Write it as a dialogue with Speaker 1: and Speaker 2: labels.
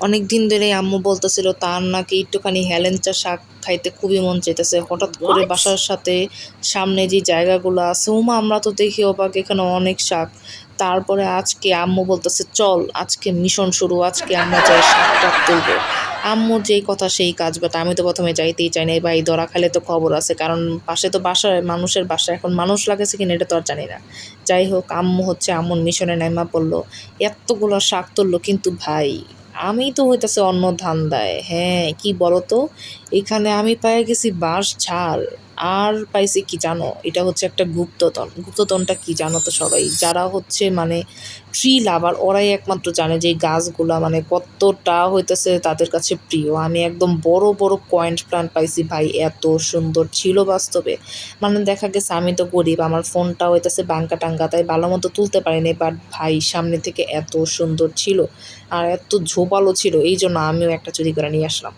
Speaker 1: অনেক দিন ধরে আম্মু বলতেছিল তার নাকি একটুখানি হেলেঞ্চা শাক খাইতে খুবই মন চাইতেছে। হঠাৎ করে
Speaker 2: What?
Speaker 1: বাসার সাথে সামনে যে জায়গাগুলো আছে, ওমা আমরা তো দেখি অবাক, এখানে অনেক শাক। তারপরে আজকে আম্মু বলতেছে চল আজকে মিশন শুরু, আজকে আমরা যাই শাক টাক তুলবো। আম্মুর যেই কথা সেই কাজ, বাট আমি তো প্রথমে যাইতেই চাই না, এই ভাই ধরা খাইলে তো খবর আছে, কারণ পাশে তো বাসায় মানুষের বাসা, এখন মানুষ লাগেছে কিনা এটা তো আর জানি না। যাই হোক, আম্মু হচ্ছে আম্মুর মিশনে নেমা পড়লো, এতগুলো শাক তুললো। কিন্তু ভাই আমি তো হইতাছে অন্য ধান্দায়। হ্যাঁ, কি বলতো, এখানে আমি পেয়ে গেছি বাঁশ ঝাড়, আর পাইছি কি জানো, এটা হচ্ছে একটা গুপ্তধন। গুপ্তধনটা কি জানো তো সবাই, যারা হচ্ছে মানে ট্রি লাভার ওরাই একমাত্র জানে যে এই গাছগুলা মানে কতটা হইতেছে তাদের কাছে প্রিয়। আমি একদম বড় বড় পয়েন্ট প্ল্যান্ট পাইছি ভাই, এত সুন্দর ছিল বাস্তবে। মানে দেখা গেছে আমি তো গরিব, আমার ফোনটা হইতেছে বাঙ্কা টাঙ্কা, তাই ভালো মতো তুলতে পারিনি, বাট ভাই সামনে থেকে এত সুন্দর ছিল আর এত ঝোপালো ছিল, এই জন্য আমিও একটা চুরি করে নিয়ে আসলাম।